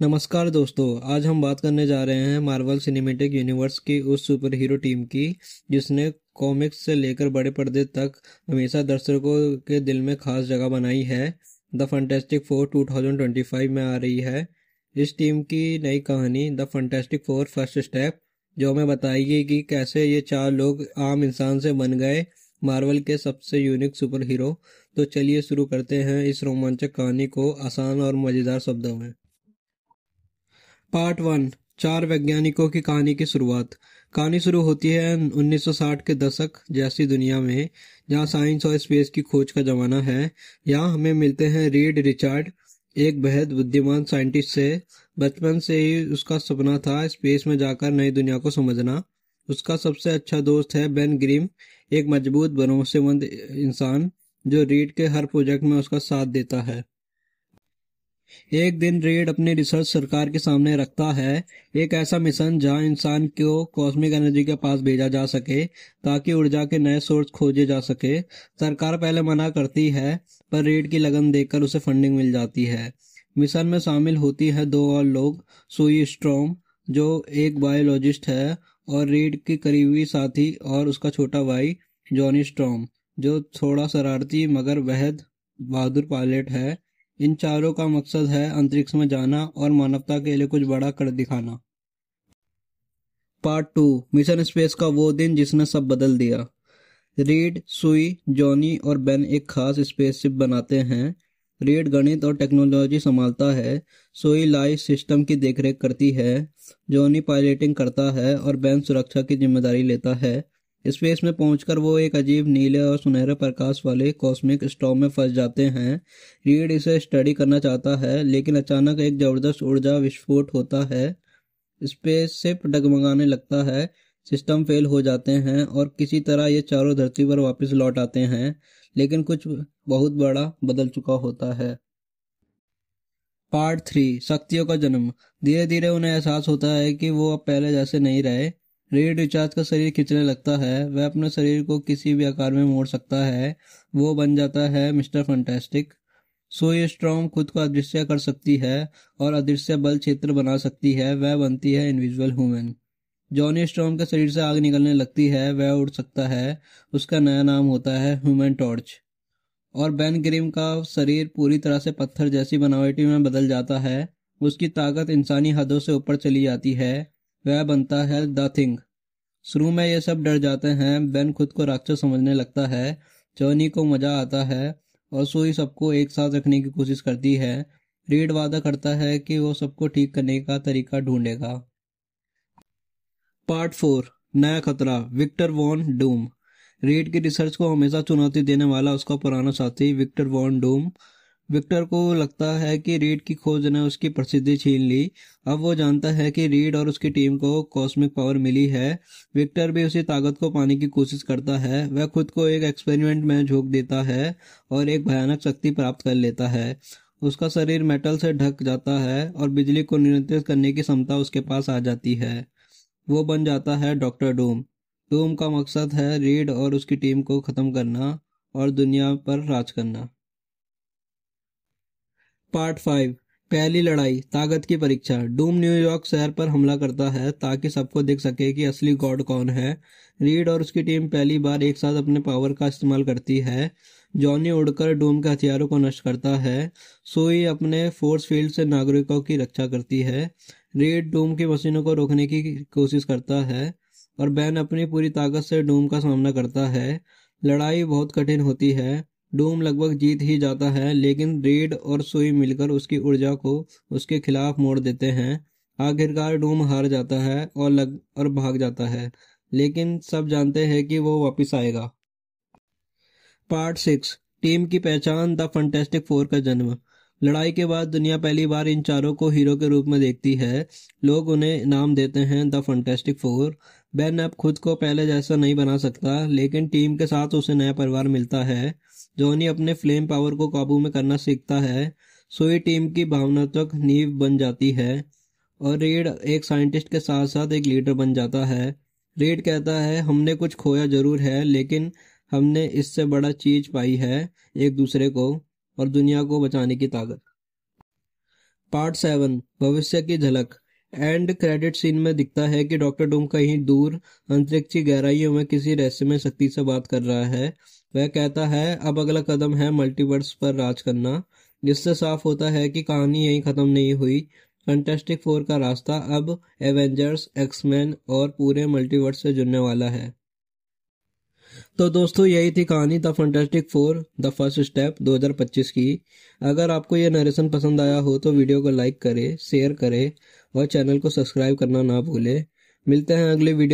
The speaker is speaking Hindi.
नमस्कार दोस्तों। आज हम बात करने जा रहे हैं मार्वल सिनेमैटिक यूनिवर्स की उस सुपर हीरो टीम की जिसने कॉमिक्स से लेकर बड़े पर्दे तक हमेशा दर्शकों के दिल में खास जगह बनाई है। द फैंटास्टिक फोर 2025 में आ रही है। इस टीम की नई कहानी the fantastic four first step, जो हमें बताएगी कि कैसे ये चार लोग आम इंसान से बन गए मार्वल के सबसे यूनिक सुपर हीरो। तो चलिए शुरू करते हैं इस रोमांचक कहानी को आसान और मज़ेदार शब्दों में। पार्ट वन, चार वैज्ञानिकों की कहानी की शुरुआत। कहानी शुरू होती है 1960 के दशक जैसी दुनिया में, जहां साइंस और स्पेस की खोज का जमाना है। यहाँ हमें मिलते हैं रीड रिचर्ड, एक बेहद बुद्धिमान साइंटिस्ट से। बचपन से ही उसका सपना था स्पेस में जाकर नई दुनिया को समझना। उसका सबसे अच्छा दोस्त है बेन ग्रिम, एक मजबूत भरोसेमंद इंसान जो रीड के हर प्रोजेक्ट में उसका साथ देता है। एक दिन रीड अपनी रिसर्च सरकार के सामने रखता है, एक ऐसा मिशन जहां इंसान को कॉस्मिक एनर्जी के पास भेजा जा सके ताकि ऊर्जा के नए सोर्स खोजे जा सके। सरकार पहले मना करती है, पर रीड की लगन देखकर उसे फंडिंग मिल जाती है। मिशन में शामिल होती है दो और लोग, सुई स्ट्रॉम जो एक बायोलॉजिस्ट है और रीड की करीबी साथी, और उसका छोटा भाई जॉनी स्ट्रॉम जो थोड़ा शरारती मगर बेहद बहादुर पायलट है। इन चारों का मकसद है अंतरिक्ष में जाना और मानवता के लिए कुछ बड़ा कर दिखाना। पार्ट टू, मिशन स्पेस का वो दिन जिसने सब बदल दिया। रीड, सुई, जॉनी और बेन एक खास स्पेसशिप बनाते हैं। रीड गणित और टेक्नोलॉजी संभालता है, सुई लाइफ सिस्टम की देखरेख करती है, जॉनी पायलटिंग करता है और बेन सुरक्षा की जिम्मेदारी लेता है। स्पेस में पहुंचकर वो एक अजीब नीले और सुनहरे प्रकाश वाले कॉस्मिक स्टॉर्म में फंस जाते हैं। रीड इसे स्टडी करना चाहता है, लेकिन अचानक एक जबरदस्त ऊर्जा विस्फोट होता है। स्पेसशिप डगमगाने लगता है, सिस्टम फेल हो जाते हैं और किसी तरह ये चारों धरती पर वापस लौट आते हैं। लेकिन कुछ बहुत बड़ा बदल चुका होता है। पार्ट थ्री, शक्तियों का जन्म। धीरे धीरे उन्हें एहसास होता है कि वो अब पहले जैसे नहीं रहे। रीड रिचार्ज का शरीर खिंचने लगता है, वह अपने शरीर को किसी भी आकार में मोड़ सकता है। वो बन जाता है मिस्टर फंटास्टिक। सोई स्ट्रॉन्ग खुद को अदृश्य कर सकती है और अदृश्य बल क्षेत्र बना सकती है, वह बनती है इनविजिबल ह्यूमन। जॉनी स्ट्रॉन्ग के शरीर से आग निकलने लगती है, वह उड़ सकता है। उसका नया नाम होता है ह्यूमन टॉर्च। और बेन ग्रिम का शरीर पूरी तरह से पत्थर जैसी बनावटी में बदल जाता है। उसकी ताकत इंसानी हदों से ऊपर चली जाती है, वह बनता है द थिंग। शुरू में ये सब डर जाते हैं, बेन खुद को राक्षस समझने लगता है, जॉनी को मजा आता है और सोई सबको एक साथ रखने की कोशिश करती है। रीड वादा करता है कि वो सबको ठीक करने का तरीका ढूंढेगा। पार्ट फोर, नया खतरा, विक्टर वॉन डूम। रीड की रिसर्च को हमेशा चुनौती देने वाला उसका पुराना साथी विक्टर वॉन डूम। विक्टर को लगता है कि रीड की खोज ने उसकी प्रसिद्धि छीन ली। अब वो जानता है कि रीड और उसकी टीम को कॉस्मिक पावर मिली है। विक्टर भी उसी ताकत को पाने की कोशिश करता है। वह खुद को एक एक्सपेरिमेंट में झोंक देता है और एक भयानक शक्ति प्राप्त कर लेता है। उसका शरीर मेटल से ढक जाता है और बिजली को नियंत्रित करने की क्षमता उसके पास आ जाती है। वो बन जाता है डॉक्टर डूम। डूम का मकसद है रीड और उसकी टीम को खत्म करना और दुनिया पर राज करना। पार्ट फाइव, पहली लड़ाई, ताकत की परीक्षा। डूम न्यूयॉर्क शहर पर हमला करता है ताकि सबको दिख सके कि असली गॉड कौन है। रीड और उसकी टीम पहली बार एक साथ अपने पावर का इस्तेमाल करती है। जॉनी उड़कर डूम के हथियारों को नष्ट करता है। सुई अपने फोर्स फील्ड से नागरिकों की रक्षा करती है। रीड डूम की मशीनों को रोकने की कोशिश करता है और बैन अपनी पूरी ताकत से डूम का सामना करता है। लड़ाई बहुत कठिन होती है। डूम लगभग जीत ही जाता है, लेकिन रीड और सुई मिलकर उसकी ऊर्जा को उसके खिलाफ मोड़ देते हैं। आखिरकार डूम हार जाता है और भाग जाता है, लेकिन सब जानते हैं कि वो वापस आएगा। पार्ट सिक्स, टीम की पहचान, द फंटेस्टिक फोर का जन्म। लड़ाई के बाद दुनिया पहली बार इन चारों को हीरो के रूप में देखती है। लोग उन्हें नाम देते हैं द फंटेस्टिक फोर। बेन अब खुद को पहले जैसा नहीं बना सकता, लेकिन टीम के साथ उसे नया परिवार मिलता है। जॉनी अपने फ्लेम पावर को काबू में करना सीखता है। सुई टीम की भावनात्मक नींव बन जाती है और रीड एक साइंटिस्ट के साथ साथ एक लीडर बन जाता है। रीड कहता है, हमने कुछ खोया जरूर है, लेकिन हमने इससे बड़ा चीज पाई है, एक दूसरे को और दुनिया को बचाने की ताकत। पार्ट 7 भविष्य की झलक। एंड क्रेडिट सीन में दिखता है कि डॉक्टर डूम कहीं दूर अंतरिक्ष की गहराइयों में किसी रहस्यमय शक्ति से बात कर रहा है। वह कहता है अब अगला कदम है मल्टीवर्स पर राज करना, जिससे साफ होता है कि कहानी यहीं खत्म नहीं हुई। फैंटास्टिक फोर का रास्ता अब एवेंजर्स, एक्समैन और पूरे मल्टीवर्स से जुड़ने वाला है। तो दोस्तों यही थी कहानी the fantastic four the first step 2025 की। अगर आपको यह नरेशन पसंद आया हो तो वीडियो को लाइक करें, शेयर करें और चैनल को सब्सक्राइब करना ना भूलें। मिलते हैं अगली वीडियो।